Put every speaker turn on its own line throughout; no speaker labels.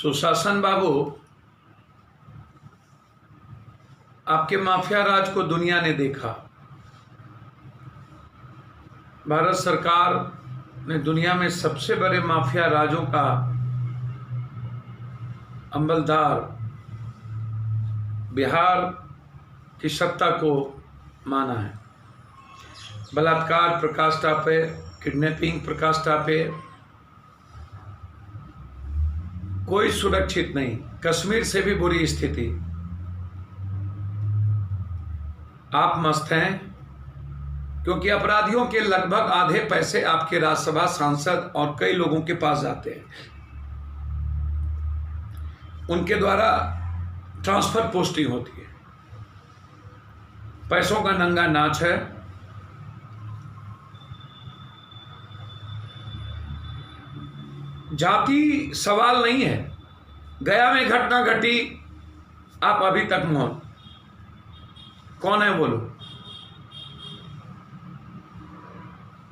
सुशासन बाबू, आपके माफिया राज को दुनिया ने देखा। भारत सरकार ने दुनिया में सबसे बड़े माफिया राजों का अंबलदार बिहार की सत्ता को माना है। बलात्कार प्रकाश टापे, किडनैपिंग प्रकाश टापे, कोई सुरक्षित नहीं। कश्मीर से भी बुरी स्थिति। आप मस्त हैं क्योंकि अपराधियों के लगभग आधे पैसे आपके राज्यसभा सांसद और कई लोगों के पास जाते हैं। उनके द्वारा ट्रांसफर पोस्टिंग होती है। पैसों का नंगा नाच है। जाति सवाल नहीं है। गया में घटना घटी, आप अभी तक मौन। कौन है बोलो?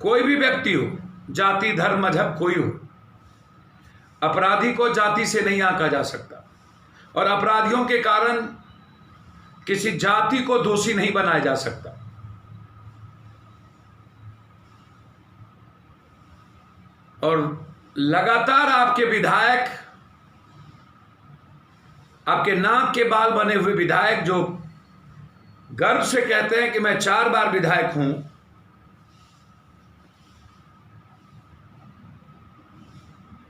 कोई भी व्यक्ति हो, जाति धर्म मजहब कोई हो, अपराधी को जाति से नहीं आंका जा सकता और अपराधियों के कारण किसी जाति को दोषी नहीं बनाया जा सकता। और लगातार आपके विधायक, आपके नाक के बाल बने हुए विधायक जो गर्व से कहते हैं कि मैं 4 बार विधायक हूं,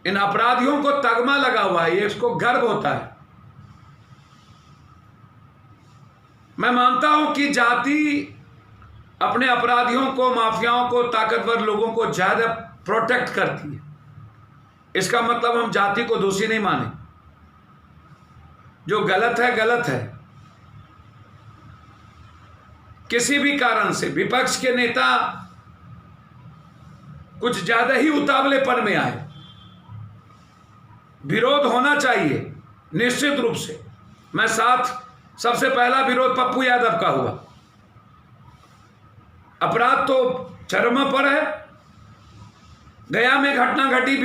इन अपराधियों को तगमा लगा हुआ है। ये इसको गर्व होता है। मैं मानता हूं कि जाति अपने अपराधियों को, माफियाओं को, ताकतवर लोगों को ज्यादा प्रोटेक्ट करती है। इसका मतलब हम जाति को दोषी नहीं माने। जो गलत है गलत है। किसी भी कारण से विपक्ष के नेता कुछ ज्यादा ही उतावलेपन में आए, विरोध होना चाहिए निश्चित रूप से। मैं साथ सबसे पहला विरोध पप्पू यादव का हुआ। अपराध तो चरम पर है। गया में घटना घटी,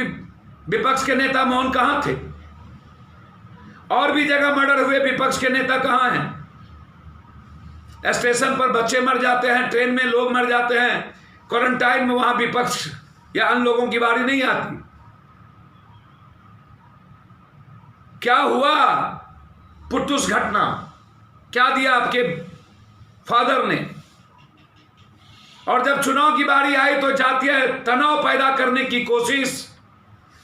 विपक्ष के नेता मौन कहां थे? और भी जगह मर्डर हुए, विपक्ष के नेता कहां हैं? स्टेशन पर बच्चे मर जाते हैं, ट्रेन में लोग मर जाते हैं, क्वारंटाइन में, वहां विपक्ष या अन्य लोगों की बारी नहीं आती। क्या हुआ? पुट्टूस घटना क्या दिया आपके फादर ने? और जब चुनाव की बारी आई तो जातीय तनाव पैदा करने की कोशिश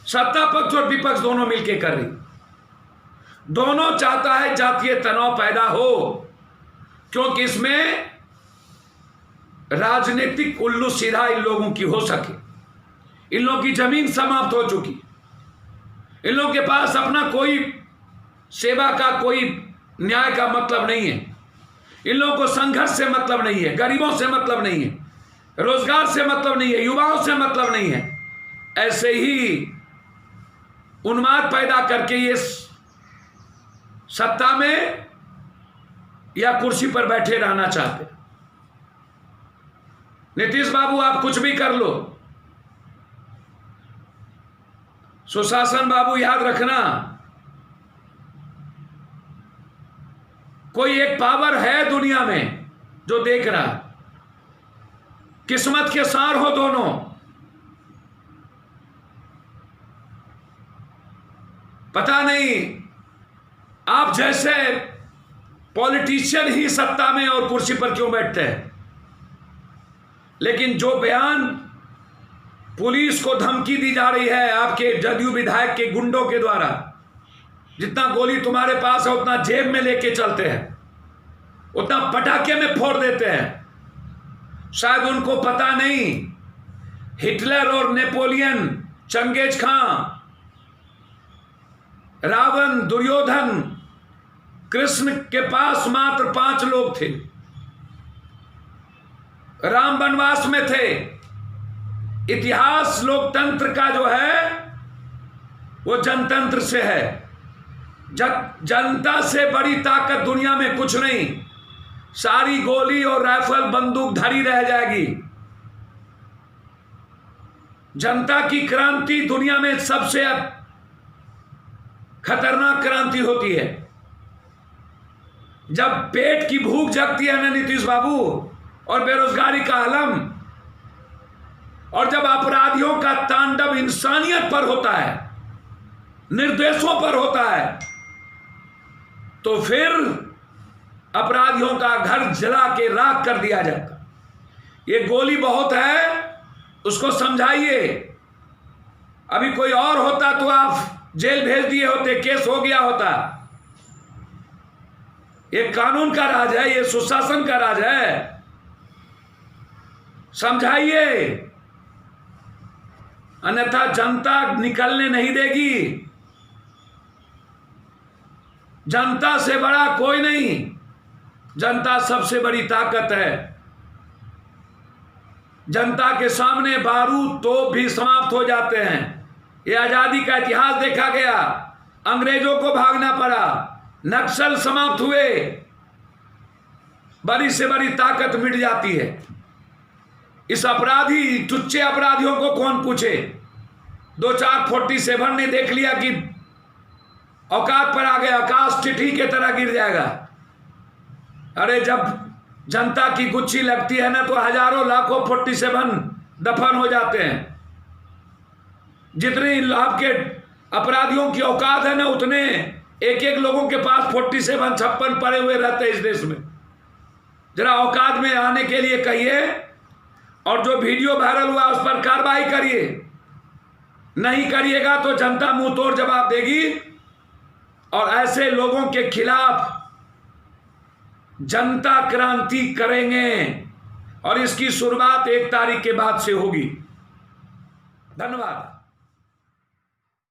सत्ता पक्ष और विपक्ष दोनों मिलकर कर रही। दोनों चाहता है जातीय तनाव पैदा हो, क्योंकि इसमें राजनीतिक उल्लू सीधा इन लोगों की हो सके। इन लोगों की जमीन समाप्त हो चुकी। इन लोगों के पास अपना कोई सेवा का, कोई न्याय का मतलब नहीं है। इन लोगों को संघर्ष से मतलब नहीं है, गरीबों से मतलब नहीं है, रोजगार से मतलब नहीं है, युवाओं से मतलब नहीं है। ऐसे ही उन्माद पैदा करके ये सत्ता में या कुर्सी पर बैठे रहना चाहते। नीतीश बाबू, आप कुछ भी कर लो। सुशासन बाबू, याद रखना, कोई एक पावर है दुनिया में जो देख रहा। किस्मत के सार हो दोनों। पता नहीं आप जैसे पॉलिटिशियन ही सत्ता में और कुर्सी पर क्यों बैठते हैं, लेकिन जो बयान पुलिस को धमकी दी जा रही है आपके जदयू विधायक के गुंडों के द्वारा, जितना गोली तुम्हारे पास है उतना जेब में लेके चलते हैं, उतना पटाखे में फोड़ देते हैं। शायद उनको पता नहीं, हिटलर और नेपोलियन, चंगेज खां, रावण, दुर्योधन, कृष्ण के पास मात्र 5 लोग थे। राम वनवास में थे। इतिहास लोकतंत्र का जो है वो जनतंत्र से है। जनता से बड़ी ताकत दुनिया में कुछ नहीं। सारी गोली और राइफल बंदूक धरी रह जाएगी। जनता की क्रांति दुनिया में सबसे खतरनाक क्रांति होती है। जब पेट की भूख जगती है ना नीतीश बाबू, और बेरोजगारी का आलम, और जब अपराधियों का तांडव इंसानियत पर होता है, निर्दोषों पर होता है, तो फिर अपराधियों का घर जला के राख कर दिया जाता। ये गोली बहुत है, उसको समझाइए। अभी कोई और होता तो आप जेल भेज दिए होते, केस हो गया होता। ये कानून का राज है, ये सुशासन का राज है, समझाइए, अन्यथा जनता निकलने नहीं देगी। जनता से बड़ा कोई नहीं, जनता सबसे बड़ी ताकत है। जनता के सामने बारूद तोप भी समाप्त हो जाते हैं। ये आजादी का इतिहास देखा गया, अंग्रेजों को भागना पड़ा, नक्सल समाप्त हुए, बड़ी से बड़ी ताकत मिट जाती है। इस अपराधी, टुच्चे अपराधियों को कौन पूछे? 2-4 47 ने देख लिया कि औकात पर आ गया, आकाश चिट्ठी के तरह गिर जाएगा। अरे जब जनता की गुच्छी लगती है ना, तो हजारों लाखों 47 दफन हो जाते हैं। जितने लाभ के अपराधियों की औकात है ना, उतने एक एक लोगों के पास 47 56 पड़े हुए रहते हैं इस देश में। जरा औकात में आने के लिए कहिए, और जो वीडियो वायरल हुआ उस पर कार्रवाई करिए। नहीं करिएगा तो जनता मुंह तोड़ जवाब देगी, और ऐसे लोगों के खिलाफ जनता क्रांति करेंगे, और इसकी शुरुआत 1 तारीख के बाद से होगी। धन्यवाद।